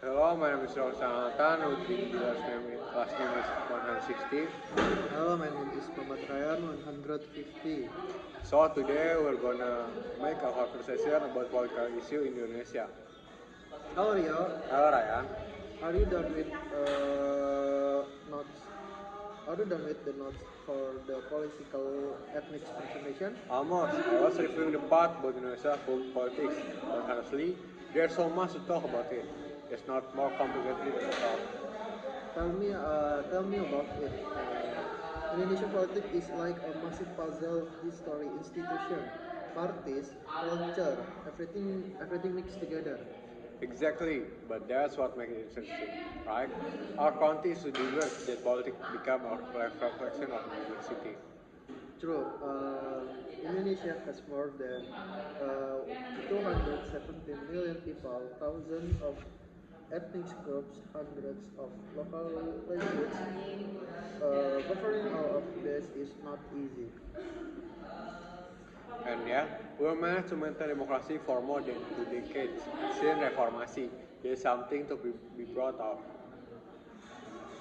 Hello, my name is Roshan Nathan. Last name is 160. Hello, my name is Muhammad Ryan 150. So today we're gonna make a conversation about political issue in Indonesia. Hello, Rio. Hello Ryan. Are you done with notes? Are you done with the notes for the political ethnic transformation? Almost. I was reviewing the part about Indonesia politics, but honestly, there's so much to talk about it. It's not more complicated than I thought. Tell me about it. Indonesian politics is like a massive puzzle history institution, parties, culture, everything mixed together. Exactly, but that's what makes it interesting, right? Our country is so diverse that politics become a reflection of diversity. True, Indonesia has more than 217 million people, thousands of ethnic groups, hundreds of local languages. Governing all of this is not easy. And yeah, we managed to maintain democracy for more than 2 decades. Since Reformasi, there's something to be proud of.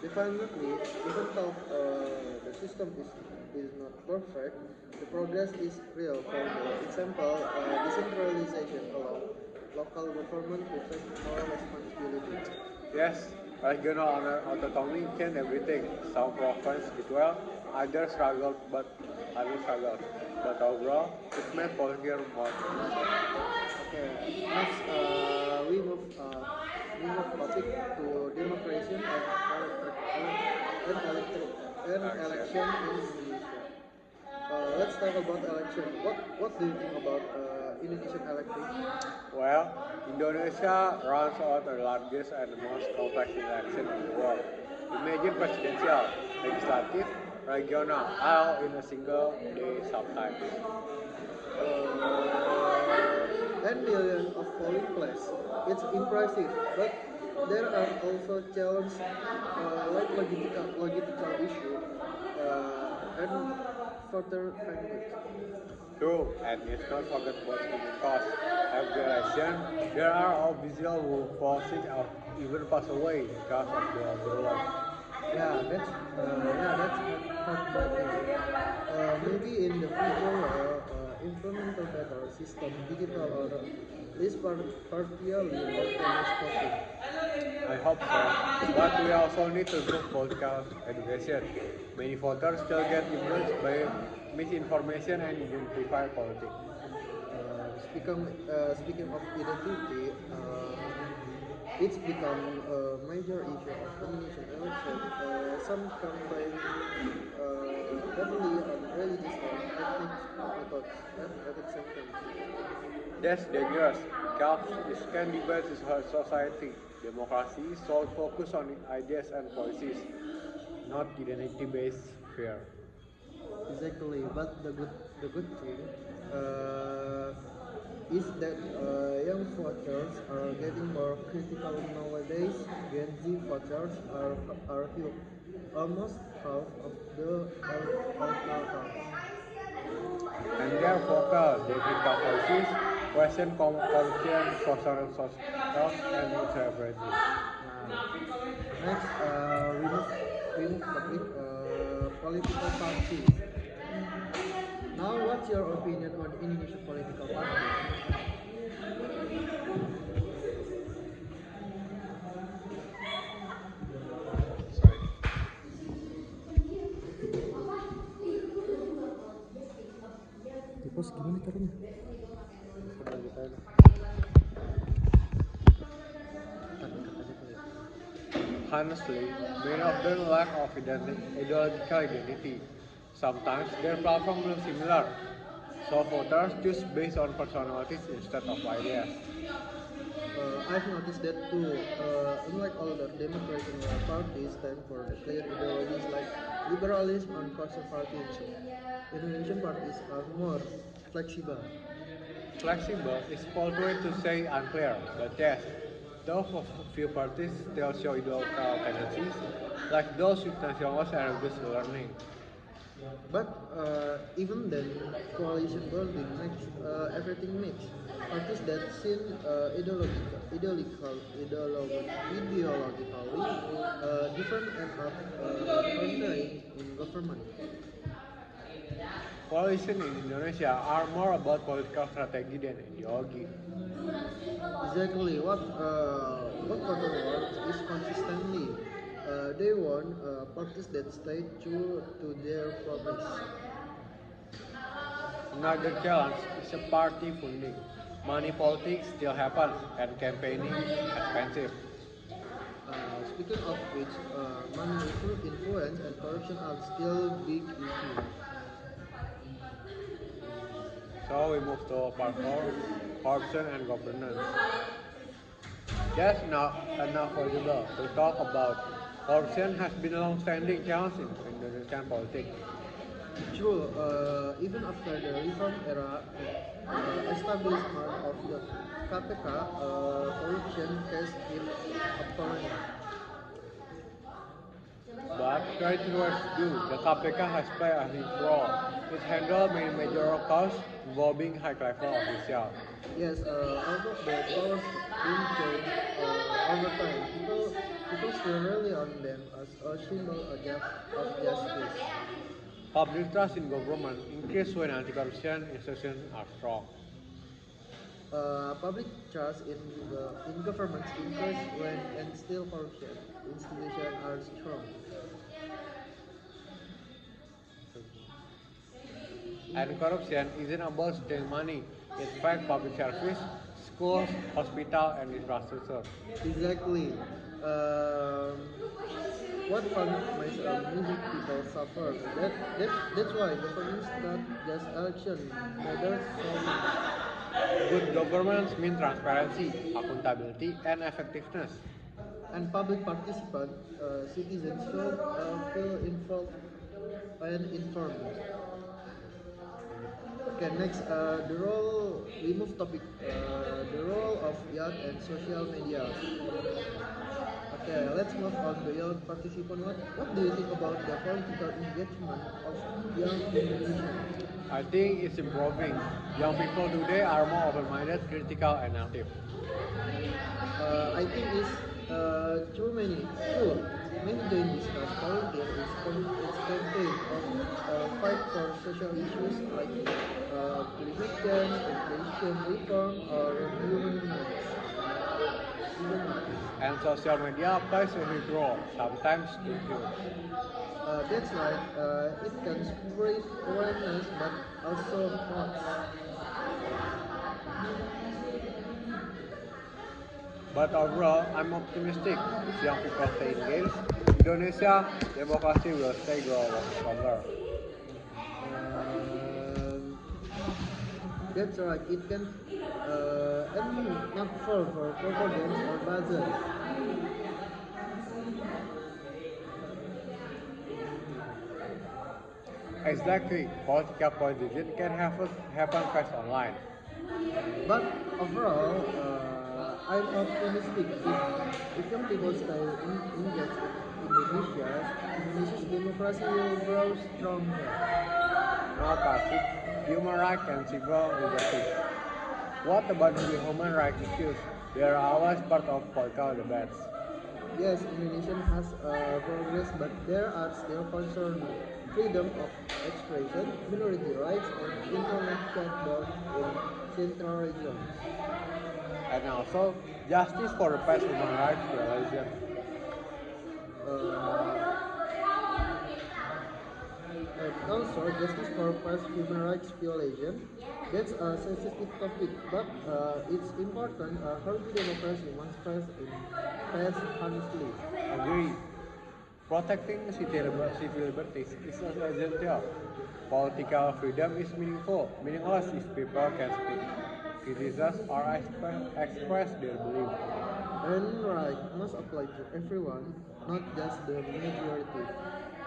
Definitely, even though the system is not perfect, the progress is real. For the example, decentralization allow local government to take more responsibility. Yes, regional autonomy changed everything. Some provinces did well, others struggled. But overall, it made politics more inclusive. Okay, next we move topic to democracy and election Election. in Indonesia. Let's talk about election. What do you think about Indonesian election? Well, Indonesia runs out the largest and most complex election in the world. Imagine presidential, legislative, regional, all in a single day sometimes. 10 million of polling place. It's impressive, but there are also challenges like logistical issue and further conflict. True, and let's not forget about human cost. Every election, there are officials who fall sick or even pass away because of the overload. That's heartbreaking. Maybe in the future, implement a better system, digital or least partially organized voting. I hope so, but we also need to improve political education. Many voters still get influenced by misinformation and identify politics. Speaking of identity, it's become a major issue of Indonesian election. Some campaign heavily on religious or ethnic methods and ethnic symptoms. That's dangerous because it can divide society. Democracy should focus on ideas and policies, not identity-based fear. Exactly, but the good thing uh, is that young voters are getting more critical nowadays. Gen Z voters are huge, almost half of the electoral count. And their vocal, they critical policies, question corruption, social cost, and celebrity. Next, we move topic political parties. Now, what's your opinion on Indonesian political parties? Sorry. Di pos gimana caranya? Honestly, many of them lack of ideological identity. Sometimes their platform looks similar, so voters choose based on personalities instead of ideas. I've noticed that too. Unlike older democratic parties stand for the clear ideologies like liberalism and conservatism, Indonesian parties are more flexible. Flexible is bold way to say unclear, but yes, though for few parties still show ideological tendencies, like those with nationalist and religious learning. But even then, coalition building makes everything mix. Parties that seem ideologically different end up partnering in government. Coalition in Indonesia are more about political strategy than ideology. Exactly what voter wants is consistently. They want parties that stay true to their promise. Another challenge is a party funding. Money politics still happens and campaigning expensive. Speaking of which, influence and corruption are still big issues. So we move to part 4, corruption and governance. That's not unavoidable to talk about. Corruption has been a long-standing challenge in Indonesian politics. True, even after the reform era establishment of the KPK, corruption case keep occurring. But credit where it's due, the KPK has played a huge role. It handled many major cases involving high-level officials. Yes, although the powers didn't change over time, people still rely on them as a symbol of justice. Public trust in government increases when anti-corruption institutions are strong. Public trust in governments increase when and still corruption institutions are strong. And corruption isn't about stealing money, it's affects public service, schools, hospital, and infrastructure. Exactly. What fun makes music people suffer. That's why governance not just election matters so much. Good governance means transparency, accountability, and effectiveness. And public participant citizens feel involved and informed. Okay, next the role we move topic the role of youth and social media. Okay, let's move on the young participant. What do you think about the political engagement of young Indonesians? I think it's improving. Young people today are more open-minded, critical, and active. I think it's true. Many join discuss volunteer its campaign of fight for social issues like climate change, education reform, or human rights. And social media plays a huge role, sometimes too huge. That's right. It can spread awareness, but also hurts. But overall, I'm optimistic. If young people stay engaged, Indonesia democracy will stay grow stronger. Um, that's right. It can and not fall for propaganda or buzzer. Exactly, political politicians can happen fast online. But overall, I'm optimistic. If young people stay engaged in Indonesia's democracy will grow stronger. Now, Patrick, human rights and civil liberties. What about the human rights issues? They are always part of political debates. Yes, Indonesia has progress, but there are still concerns. Freedom of expression, minority rights, and internet chatbot in central regions. And also, justice for the past human rights violation. Uh, Also, justice for past human rights violation. That's a sensitive topic, but it's important. Healthy democracy must face honestly. Agree. Protecting civil liberties is essential. Political freedom is meaningless if people can speak, criticize, or express their beliefs. And right must apply to everyone, not just the majority.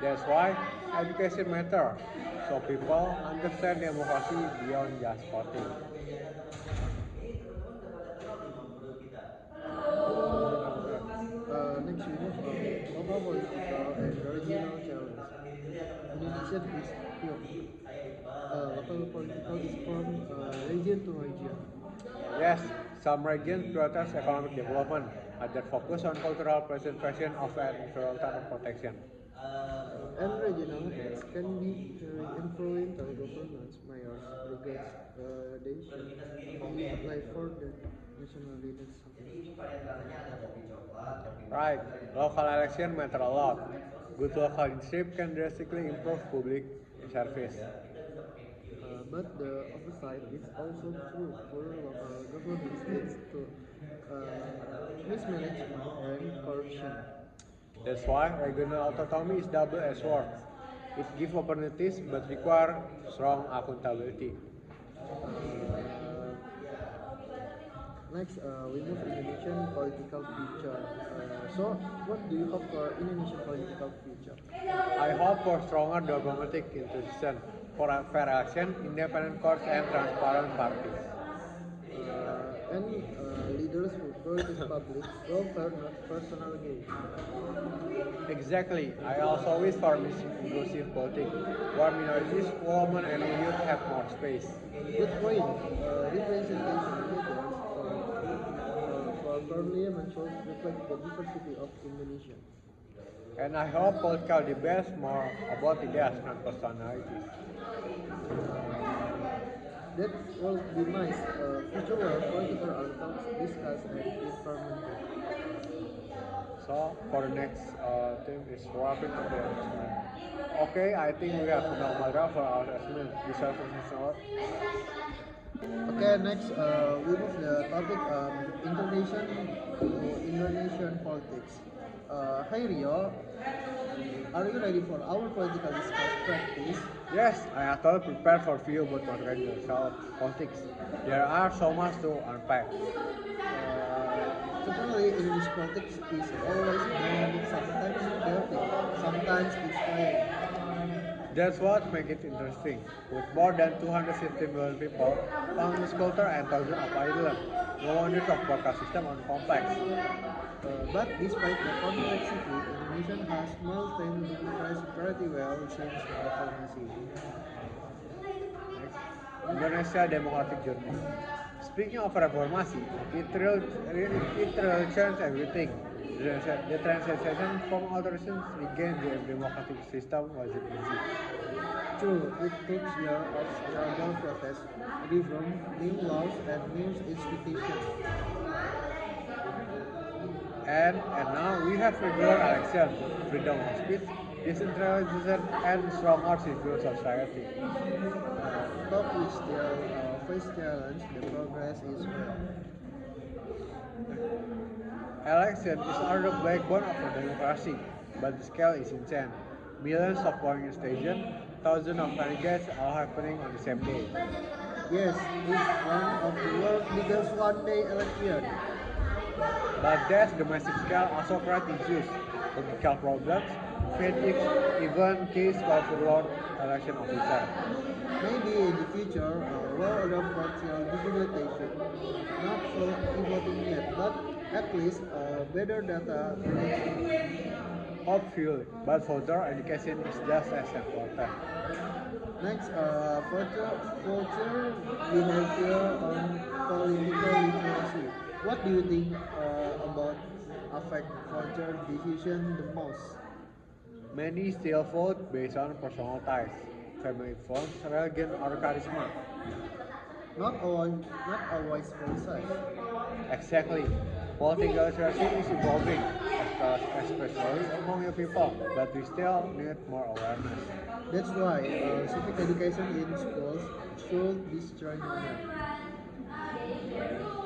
That's why education matters, so people understand democracy beyond just voting. Next, we move on global political and regional challenge. division is pure. Local political is from region to region. Yes, some regions prioritize economic development, others focus on cultural preservation of and environmental protection. And regional heads can be very influential governance mayors because they should be apply for the national leaders. Right, local election matter a lot. Good local leadership can drastically improve public service. But the opposite is also true. Poor local governance leads to mismanagement and corruption. That's why regional autonomy is double-edged sword. It gives opportunities but requires strong accountability. Uh, Next, we move Indonesian political future. So, what do you hope for Indonesian political future? I hope for stronger diplomatic institutions, for a fair election, independent courts, and transparent parties. And leaders who prioritize public welfare, not personal gain. Exactly. I also wish for inclusive politics, where minorities, women, and youth have more space. Good point. Representation matters for parliament should reflect the diversity of Indonesia. And I hope political debates more about ideas, not personalities. That will be nice. Future where political outcomes discussed and implemented. So for the next thing is wrapping up the assessment. Okay, I think we have no material for our assessment. This is Okay, next we move the topic Indonesian to Indonesian politics. Hi Rio, are you ready for our political discourse practice? Yes, I am totally prepared for few but not ready to solve politics. There are so much to unpack. Certainly, English politics is always dynamic, sometimes chaotic, sometimes inspiring. That's what makes it interesting. With more than 250 million people, countless culture and thousands of ideas, no wonder the podcast system are complex. But despite the complexity, Indonesia has maintained democracy pretty well since reformation. Indonesia democratic journey. Speaking of reformasi, it really changed everything. The transition from authoritarian again to a democratic system wasn't easy. True, it took years of struggle, protest, reform, new laws, and new institutions. And now we have regular election, freedom of speech, decentralization, and stronger civil society. Top we still face challenge, the progress is real. Election is another backbone of a democracy, but the scale is insane. Millions of polling stations, thousands of candidates all happening on the same day. Yes, it's one of the world's biggest one-day election. But that domestic scale also creates issues, political problems, fatigue, even case of overload election officer. Maybe in the future, we'll adopt partial digitalization. Not full e-voting yet, but at least better data collection. Hopefully, but voter education is just as important. Next, culture behavior on political literacy. What do you think about affect culture decision the most? Many still vote based on personal ties, family funds, religion, or charisma. Not always precise. Exactly. Political literacy is evolving, especially among young people, but we still need more awareness. That's why civic education in schools should be strengthened.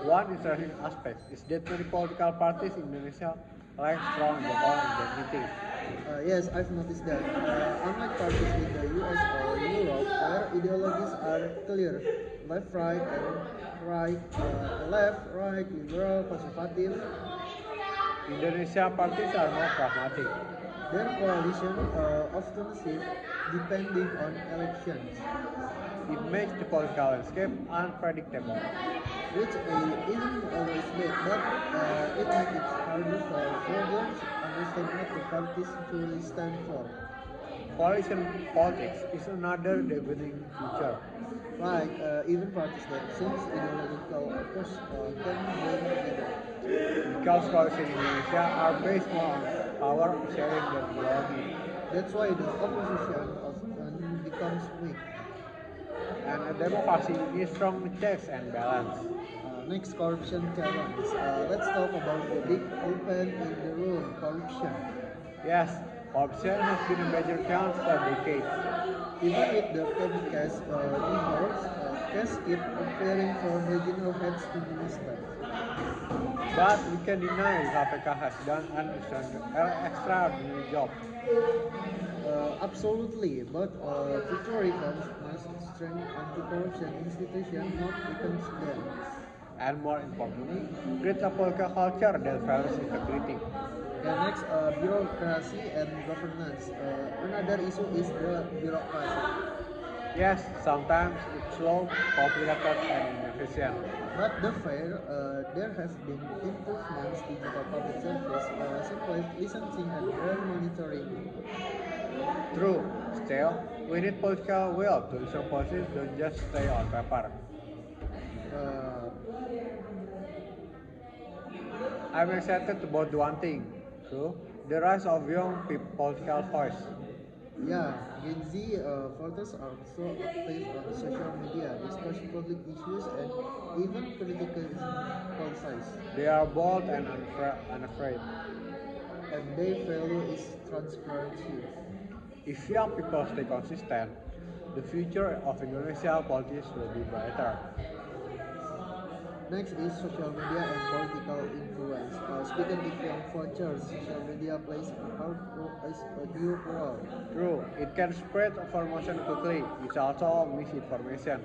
One interesting aspect is that many political parties in Indonesia lack strong local identity. Yes, I've noticed that. Unlike parties in the US or Europe, where ideologies are clear, left, right, liberal, conservative, Indonesia parties are more pragmatic. their coalition often shift depending on elections, It makes the political landscape unpredictable. which isn't always bad, but it makes it harder for voters understand what the parties truly stand for. Coalition politics is another debating feature. Right, even parties that seems ideological opposed can blend together. Because coalition in Indonesia are based more on power sharing than ideology. That's why the opposition often becomes weak. And a democracy needs strong checks and balance. Next, corruption challenge. Let's talk about the big elephant in the room, corruption. Yes, corruption has been a major challenge for decades. Even with the case reports, cases keep appearing from regional heads to ministers. But we can deny KPK has done an extraordinary job. Absolutely, but future reforms must strengthen anti-corruption institutions, not weaken them. And more importantly, create a political culture that values integrity. Okay, next, bureaucracy and governance. Another issue is the bureaucracy. Yes, sometimes it's slow, complicated, and inefficient. But there have been improvements. Digital public service, simplified licensing and better monitoring. True, still, we need political will to ensure policies don't just stay on paper. Uh, I'm excited about one thing, true, the rise of young political voice. yeah, Gen Z voters are so active on social media, discussing public issues and even critical policies. They are bold and unafraid. And their value is transparency. If young people stay consistent, the future of Indonesia politics will be brighter. Next is social media and political influence. Speaking of young voters, social media plays a huge role. True, it can spread information quickly. It's also misinformation.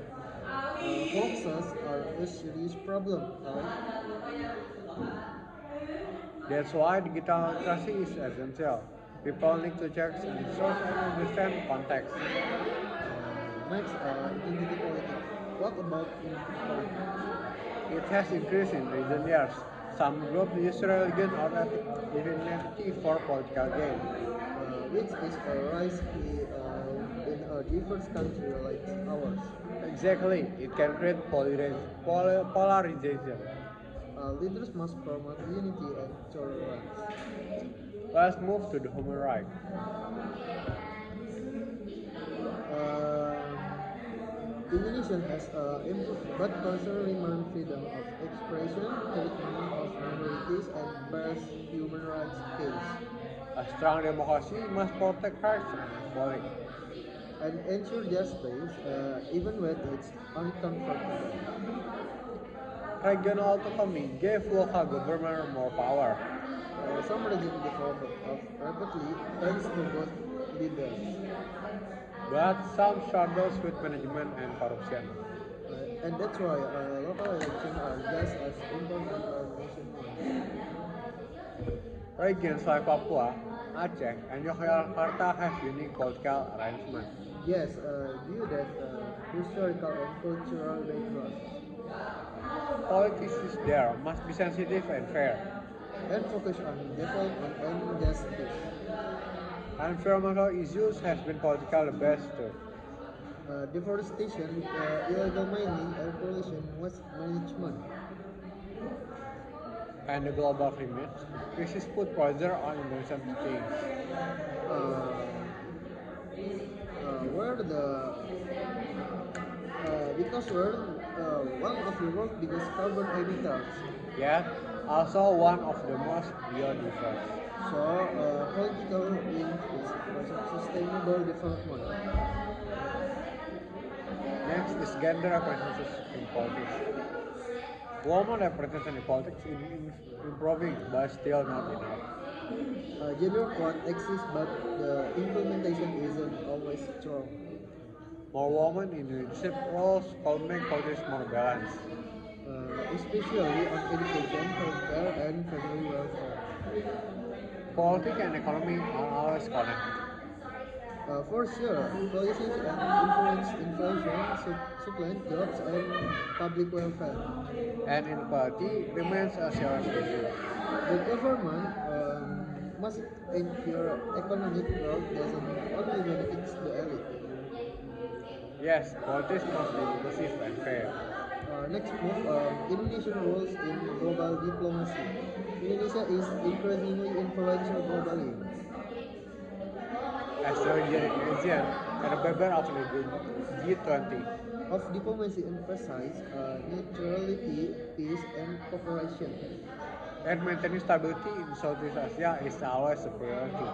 Hoaxes are a serious problem, right? That's why digital literacy is essential. People need to check and source and understand context. Next, identity politics. What about in politics? It has increased in recent years. Some groups use religion or identity for political gain. Which is a risky in a diverse country like ours. Exactly, it can create polarization. Leaders must promote unity and tolerance. Let's move to the human rights. Um, Indonesia has improved, but concern remain freedom of expression, treatment of minorities, and best human rights case, A strong democracy must protect rights and equality. and ensure justice even when it's uncomfortable. Regional autonomy gave local government more power. Some regions developed rapidly thanks to good leaders. But some struggles with management and corruption. And that's why local elections are just as important as national ones. Regions like Papua, Aceh, and Yogyakarta have unique political arrangements. Yes, due that historical and cultural background. Politics there must be sensitive and fair. And focus on development and justice. Environmental issues has been politically based too. Deforestation, illegal mining, air pollution, waste management. And the global climate crisis put pressure on Indonesia to change. Uh, where the because we're one of the world's biggest carbon emitters. Yet, also one of the most biodiverse. So, political link is sustainable development. Next is gender representation in politics. Women representation in politics is improving, but still not enough. Gender quote exists, but the implementation isn't always strong. More women in leadership roles could make politics more balanced. Especially on education, healthcare, and family welfare. Politics and economy are always connected. For sure, policies and influence inflation, supplant jobs, and public welfare. And inequality remains a serious issue. The government must ensure economic growth doesn't only benefits the elite. Yes, politics must be inclusive and fair. Next move, Indonesian roles in global diplomacy. Indonesia is increasingly influential globally. As a regional agent and a member of the G20, Of diplomacy emphasize neutrality, peace, and cooperation. and maintaining stability in Southeast Asia is always a priority.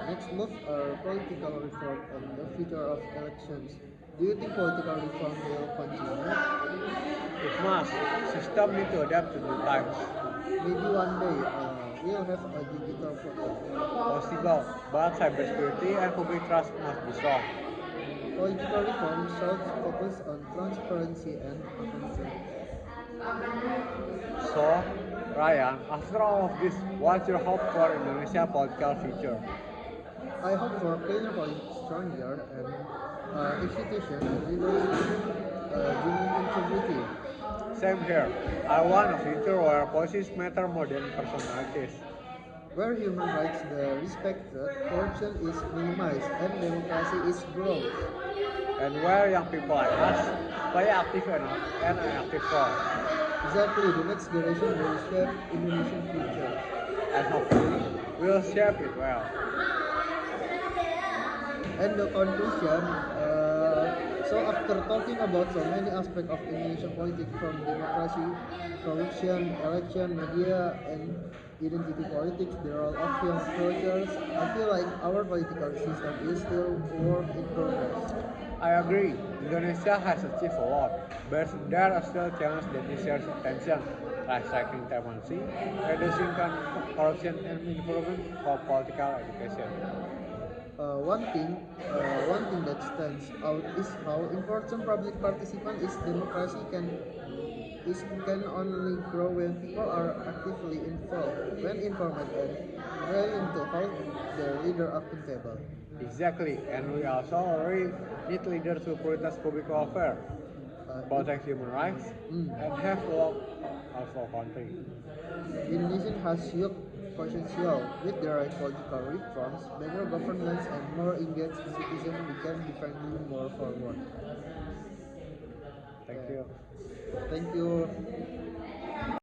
Next move are political reform and the future of elections. Do you think political reform will continue? It must. System need to adapt to new times. Maybe one day we'll have a digital voter. Possible, but cybersecurity and public trust must be strong. Political reform should focus on transparency and accountability. So, Ryan, after all of this, what's your hope for Indonesia political future? I hope for cleaner politics, stronger and institution and leaders with genuine integrity, Same here. I want a future where policies matter more than personalities, where human rights are respected, corruption is minimized, and democracy is growth. and where young people like us play active and an active role, Exactly, the next generation will shape Indonesian future. and hopefully we'll shape it well. And the conclusion, so after talking about so many aspects of Indonesian politics from democracy, corruption, election, media, and identity politics, the role of young voters, I feel like our political system is still work in progress. I agree, Indonesia has achieved a lot, but there are still challenges that deserve attention, like striking democracy, reducing corruption, and improvement for political education. One thing that stands out is how important public participation is democracy can only grow when people are actively involved, when informed and willing to hold their leader accountable. Exactly, and we also already need leaders who prioritize public welfare, It, protect human rights, mm, and have love of our country. Indonesia has huge potential with the right political reforms, better governance, and more engaged citizens. We can definitely more forward. Thank Yeah. you. Thank you.